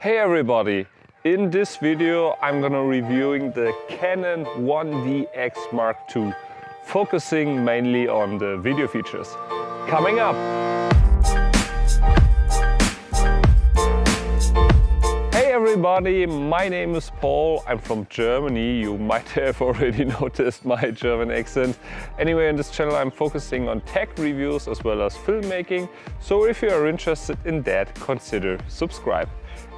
Hey everybody! In this video I'm gonna reviewing the Canon 1DX Mark II, focusing mainly on the video features. Coming up! Hey everybody, my name is Paul, I'm from Germany. You might have already noticed my German accent. Anyway, in this channel I'm focusing on tech reviews as well as filmmaking, so if you are interested in that, consider subscribe.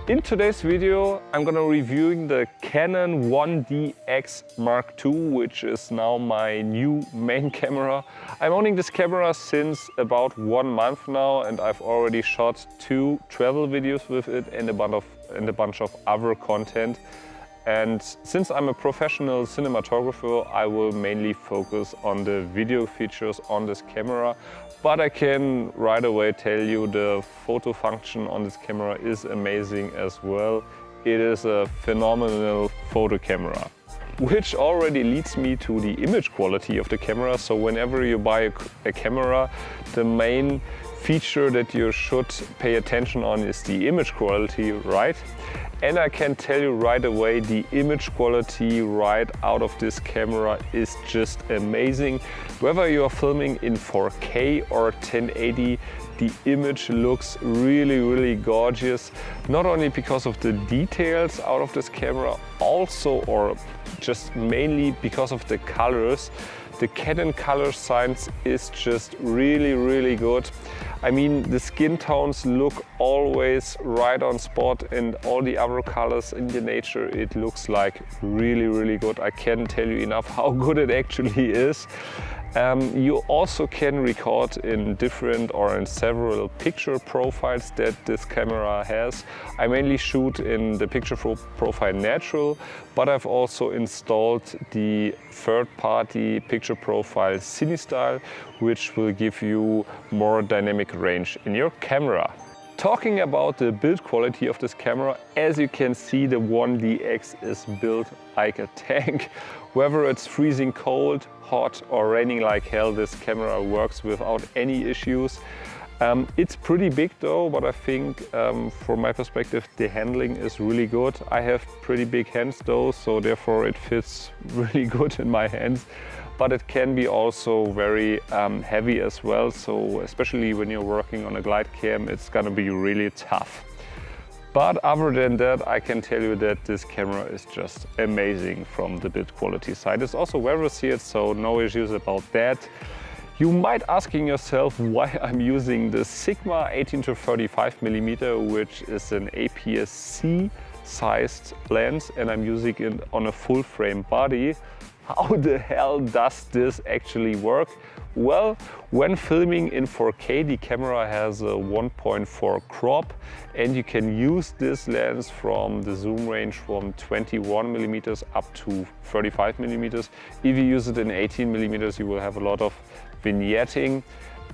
In today's video I'm gonna reviewing the Canon 1DX Mark II, which is now my new main camera. I'm owning this camera since about 1 month now, and I've already shot 2 travel videos with it and a bunch of other content. And since I'm a professional cinematographer, I will mainly focus on the video features on this camera. But I can right away tell you the photo function on this camera is amazing as well. It is a phenomenal photo camera. Which already leads me to the image quality of the camera. So whenever you buy a camera, the main feature that you should pay attention on is the image quality, right? And I can tell you right away, the image quality right out of this camera is just amazing. Whether you are filming in 4K or 1080, the image looks really gorgeous. Not only because of the details out of this camera, also or just mainly because of the colors. The Canon color science is just really good. I mean, the skin tones look always right on spot, and all the other colors in the nature, it looks like really good. I can't tell you enough how good it actually is. You also can record in different or in several picture profiles that this camera has. I mainly shoot in the picture profile natural, but I've also installed the third-party picture profile CineStyle, which will give you more dynamic range in your camera. Talking about the build quality of this camera, as you can see, the 1DX is built like a tank. Whether it's freezing cold, hot or raining like hell, this camera works without any issues. It's pretty big though, but I think from my perspective the handling is really good. I have pretty big hands though, so therefore it fits really good in my hands. But it can be also very heavy as well, so especially when you're working on a glide cam, it's gonna be really tough. But other than that, I can tell you that this camera is just amazing from the build quality side. It's also well sealed, so no issues about that. You might asking yourself why I'm using the Sigma 18-35mm, which is an APS-C sized lens, and I'm using it on a full frame body. How the hell does this actually work? Well, when filming in 4K, the camera has a 1.4 crop, and you can use this lens from the zoom range from 21mm up to 35mm. If you use it in 18mm, you will have a lot of vignetting.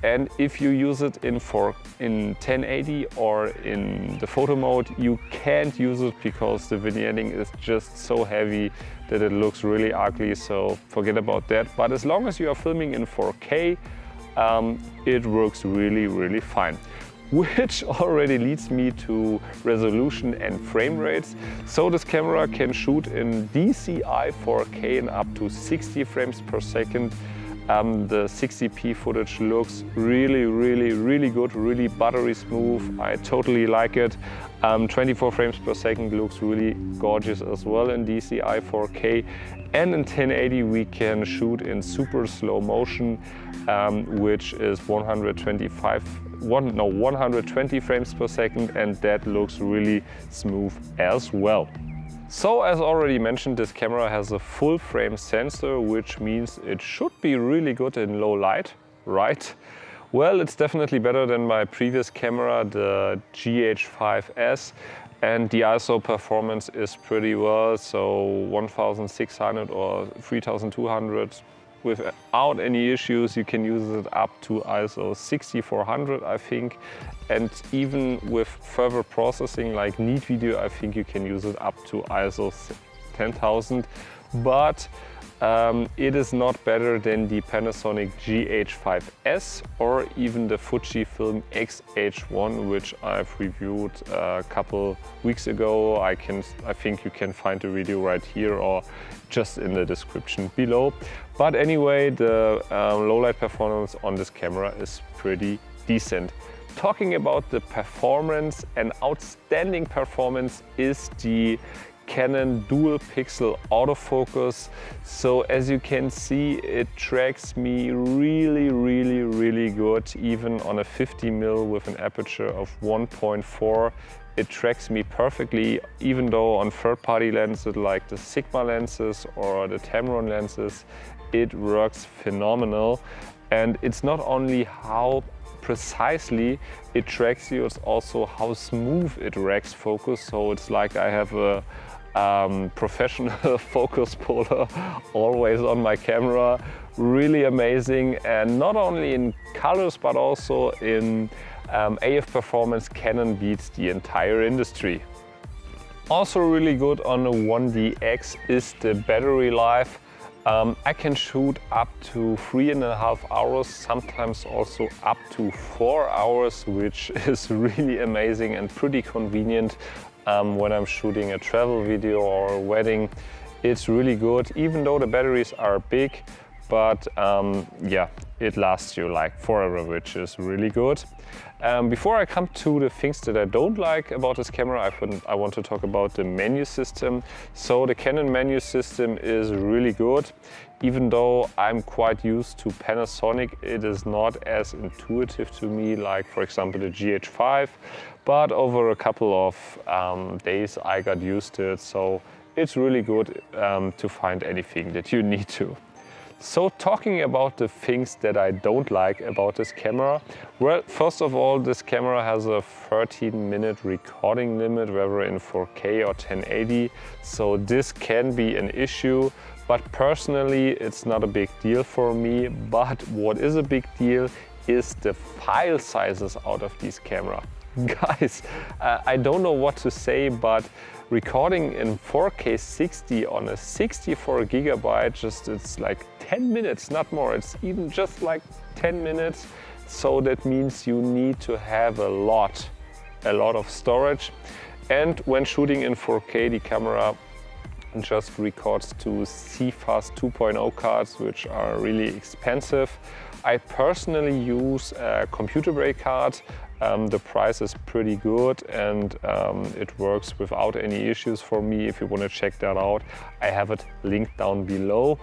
And if you use it in 1080 or in the photo mode, you can't use it because the vignetting is just so heavy that it looks really ugly, so forget about that. But as long as you are filming in 4K, it works really fine. Which already leads me to resolution and frame rates. So this camera can shoot in DCI 4K and up to 60 frames per second. The 60p footage looks really good, really buttery smooth. I totally like it. 24 frames per second looks really gorgeous as well in DCI 4K. And in 1080 we can shoot in super slow motion, which is 120 frames per second, and that looks really smooth as well. So as already mentioned, this camera has a full frame sensor, which means it should be really good in low light, right? Well, it's definitely better than my previous camera, the GH5S, and the ISO performance is pretty well, so 1600 or 3200 without any issues. You can use it up to ISO 6400, I think. And even with further processing like neat video, I think you can use it up to ISO 10,000. But it is not better than the Panasonic GH5S or even the Fujifilm X-H1, which I've reviewed a couple weeks ago. I think you can find the video right here or just in the description below. But anyway, the low light performance on this camera is pretty decent. Talking about the performance, an outstanding performance is the Canon dual pixel autofocus. So as you can see, it tracks me really good. Even on a 50mm with an aperture of 1.4, it tracks me perfectly, even though on third-party lenses like the Sigma lenses or the Tamron lenses, it works phenomenal. And it's not only how precisely it tracks you, it's also how smooth it racks focus. So it's like I have a professional focus puller always on my camera. Really amazing, and not only in colors but also in AF performance, Canon beats the entire industry. Also really good on the 1DX is the battery life. I can shoot up to 3.5 hours, sometimes also up to 4 hours, which is really amazing and pretty convenient when I'm shooting a travel video or a wedding. It's really good, even though the batteries are big, but yeah, it lasts you like forever, which is really good. Before I come to the things that I don't like about this camera, I want to talk about the menu system. So the Canon menu system is really good. Even though I'm quite used to Panasonic, it is not as intuitive to me like, for example, the GH5. But over a couple of days I got used to it, so it's really good to find anything that you need to. So talking about the things that I don't like about this camera, well, first of all, this camera has a 13-minute recording limit, whether in 4K or 1080. So this can be an issue, but personally it's not a big deal for me. But what is a big deal is the file sizes out of this camera. Guys, I don't know what to say, but recording in 4K 60 on a 64 GB, it's like 10 minutes, not more. It's even just like 10 minutes. So that means you need to have a lot of storage. And when shooting in 4K, the camera just records to CFast 2.0 cards, which are really expensive. I personally use a computer brake card. The price is pretty good and it works without any issues for me. If you want to check that out, I have it linked down below.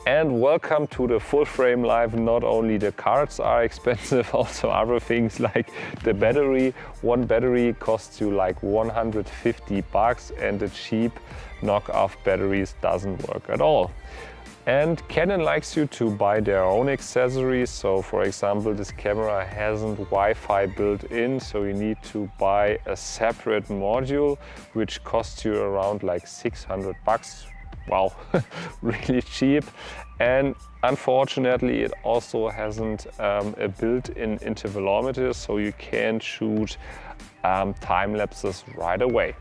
And welcome to the full frame life. Not only the cards are expensive, also other things like the battery. One battery costs you like 150 bucks and the cheap knockoff batteries doesn't work at all. And Canon likes you to buy their own accessories. So for example, this camera hasn't Wi-Fi built in, so you need to buy a separate module, which costs you around like 600 bucks. Wow, really cheap. And unfortunately, it also hasn't a built-in intervalometer, so you can't shoot time lapses right away.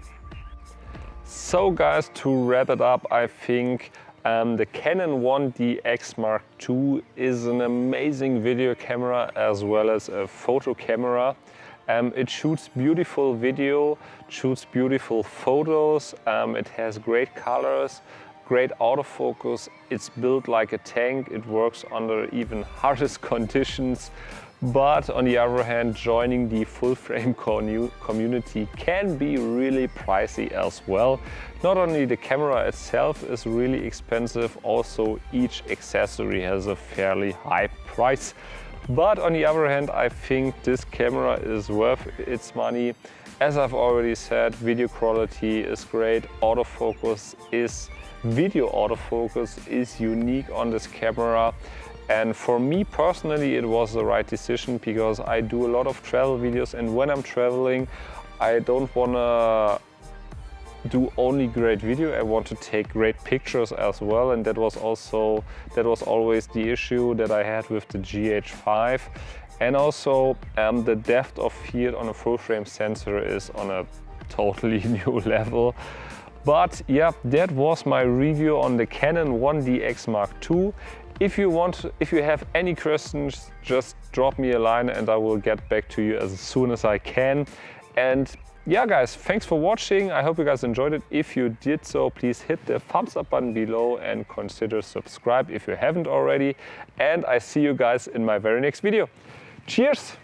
So guys, to wrap it up, I think the Canon 1DX Mark II is an amazing video camera as well as a photo camera. It shoots beautiful video, shoots beautiful photos, it has great colors, great autofocus, it's built like a tank, it works under even hardest conditions. But on the other hand, joining the full frame community can be really pricey as well. Not only the camera itself is really expensive, also each accessory has a fairly high price. But on the other hand, I think this camera is worth its money. As I've already said, video quality is great, video autofocus is unique on this camera. And for me personally, it was the right decision because I do a lot of travel videos, and when I'm traveling, I don't want to do only great video, I want to take great pictures as well, and that was always the issue that I had with the GH5. And also the depth of field on a full frame sensor is on a totally new level. But yeah, that was my review on the Canon 1DX Mark II. If you have any questions, just drop me a line and I will get back to you as soon as I can. And yeah guys, thanks for watching. I hope you guys enjoyed it. If you did so, please hit the thumbs up button below and consider subscribe if you haven't already. And I see you guys in my very next video. Cheers!